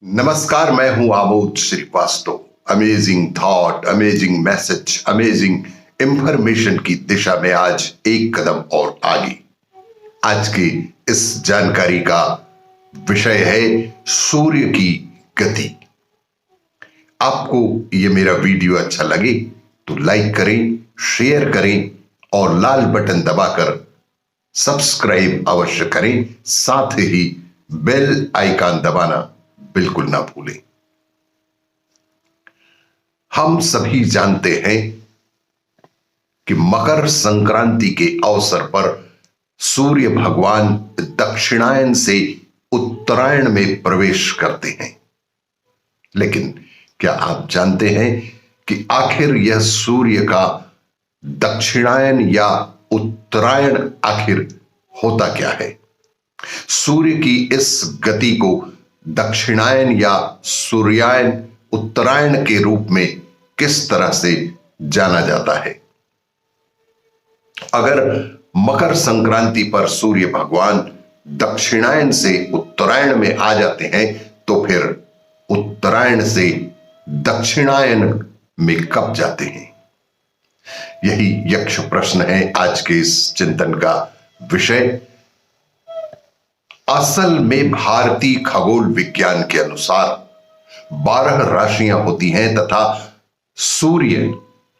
नमस्कार, मैं हूं Amod Srivastava. Amazing thought, amazing message, amazing information की दिशा में आज एक कदम और आगे। आज की इस जानकारी का विषय है सूर्य की गति। आपको ये मेरा वीडियो अच्छा लगे तो लाइक करें, शेयर करें और लाल बटन दबाकर सब्सक्राइब अवश्य करें। साथ ही बेल आइकन दबाना बिल्कुल ना भूलें। हम सभी जानते हैं कि मकर संक्रांति के अवसर पर सूर्य भगवान दक्षिणायन से उत्तरायण में प्रवेश करते हैं। लेकिन क्या आप जानते हैं कि आखिर यह सूर्य का दक्षिणायन या उत्तरायण आखिर होता क्या है? सूर्य की इस गति को दक्षिणायन या सूर्यायन, उत्तरायण के रूप में किस तरह से जाना जाता है? अगर मकर संक्रांति पर सूर्य भगवान दक्षिणायन से उत्तरायण में आ जाते हैं तो फिर उत्तरायण से दक्षिणायन में कब जाते हैं? यही यक्ष प्रश्न है आज के इस चिंतन का विषय। असल में भारतीय खगोल विज्ञान के अनुसार 12 राशियां होती हैं तथा सूर्य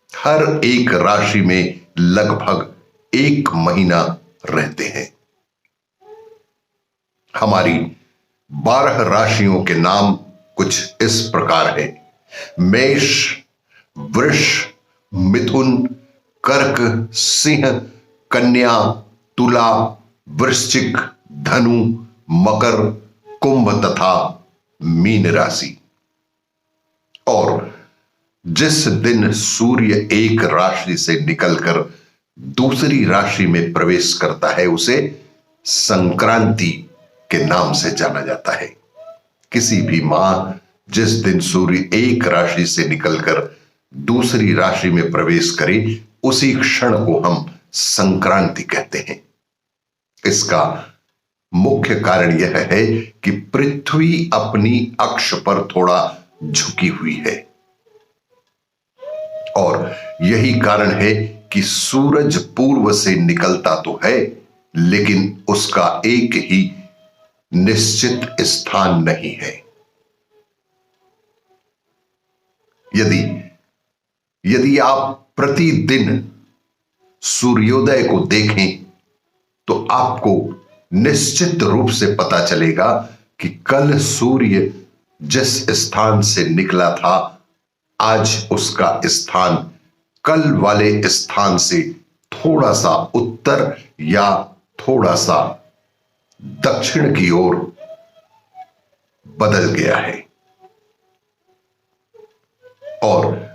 हर एक राशि में लगभग 1 महीना रहते हैं। हमारी 12 राशियों के नाम कुछ इस प्रकार है: मेष, वृष, मिथुन, कर्क, सिंह, कन्या, तुला, वृश्चिक, धनु, मकर, कुंभ तथा मीन राशि। और जिस दिन सूर्य एक राशि से निकलकर दूसरी राशि में प्रवेश करता है उसे संक्रांति के नाम से जाना जाता है। किसी भी माह जिस दिन सूर्य एक राशि से निकलकर दूसरी राशि में प्रवेश करे उसी क्षण को हम संक्रांति कहते हैं। इसका मुख्य कारण यह है कि पृथ्वी अपनी अक्ष पर थोड़ा झुकी हुई है और यही कारण है कि सूरज पूर्व से निकलता तो है लेकिन उसका एक ही निश्चित स्थान नहीं है। यदि आप प्रतिदिन सूर्योदय को देखें तो आपको निश्चित रूप से पता चलेगा कि कल सूर्य जिस स्थान से निकला था आज उसका स्थान कल वाले स्थान से थोड़ा सा उत्तर या थोड़ा सा दक्षिण की ओर बदल गया है। और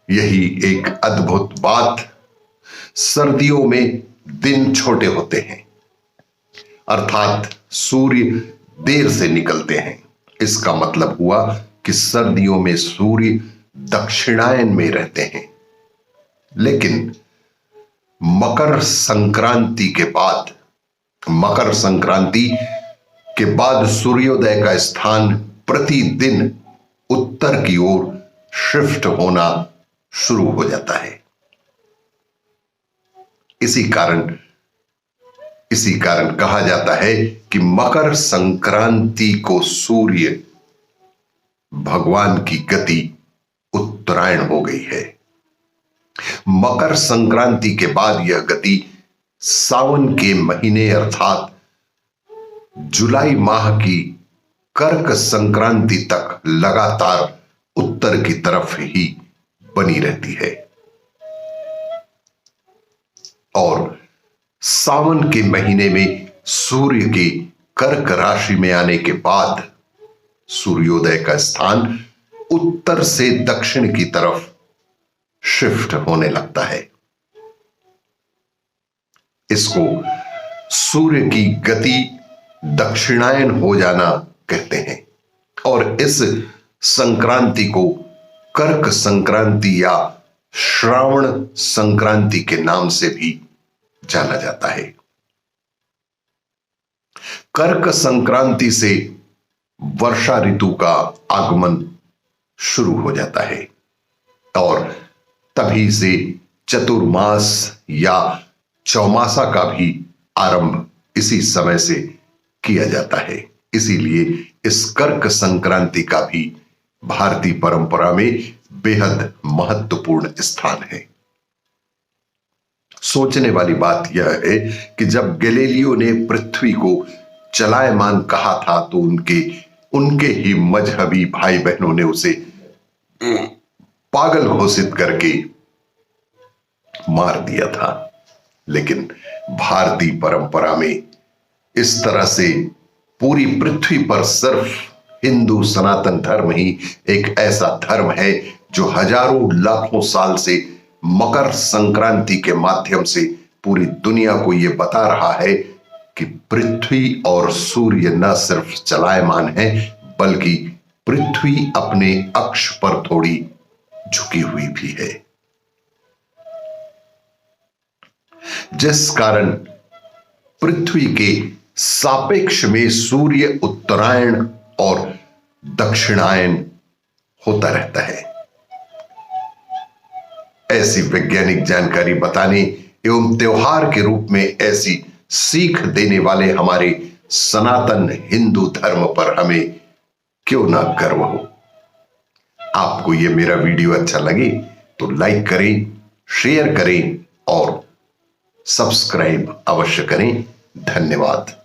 यही एक अद्भुत बात, सर्दियों में दिन छोटे होते हैं अर्थात सूर्य देर से निकलते हैं। इसका मतलब हुआ कि सर्दियों में सूर्य दक्षिणायन में रहते हैं। लेकिन मकर संक्रांति के बाद सूर्योदय का स्थान प्रतिदिन उत्तर की ओर शिफ्ट होना शुरू हो जाता है। इसी कारण कहा जाता है कि मकर संक्रांति को सूर्य भगवान की गति उत्तरायण हो गई है। मकर संक्रांति के बाद यह गति सावन के महीने अर्थात जुलाई माह की कर्क संक्रांति तक लगातार उत्तर की तरफ ही बनी रहती है। और सावन के महीने में सूर्य के कर्क राशि में आने के बाद सूर्योदय का स्थान उत्तर से दक्षिण की तरफ शिफ्ट होने लगता है। इसको सूर्य की गति दक्षिणायन हो जाना कहते हैं। और इस संक्रांति को कर्क संक्रांति या श्रावण संक्रांति के नाम से भी जाना जाता है। कर्क संक्रांति से वर्षा ऋतु का आगमन शुरू हो जाता है और तभी से चतुर्मास या चौमासा का भी आरंभ इसी समय से किया जाता है। इसीलिए इस कर्क संक्रांति का भी भारतीय परंपरा में बेहद महत्वपूर्ण स्थान है। सोचने वाली बात यह है कि जब गैलीलियो ने पृथ्वी को चलायमान कहा था तो उनके ही मजहबी भाई बहनों ने उसे पागल घोषित करके मार दिया था। लेकिन भारतीय परंपरा में इस तरह से पूरी पृथ्वी पर सिर्फ हिंदू सनातन धर्म ही एक ऐसा धर्म है जो हजारों लाखों साल से मकर संक्रांति के माध्यम से पूरी दुनिया को यह बता रहा है कि पृथ्वी और सूर्य न सिर्फ चलायमान है बल्कि पृथ्वी अपने अक्ष पर थोड़ी झुकी हुई भी है, जिस कारण पृथ्वी के सापेक्ष में सूर्य उत्तरायण और दक्षिणायन होता रहता है। ऐसी वैज्ञानिक जानकारी बताने एवं त्योहार के रूप में ऐसी सीख देने वाले हमारे सनातन हिंदू धर्म पर हमें क्यों ना गर्व हो। आपको यह मेरा वीडियो अच्छा लगे तो लाइक करें, शेयर करें और सब्सक्राइब अवश्य करें। धन्यवाद।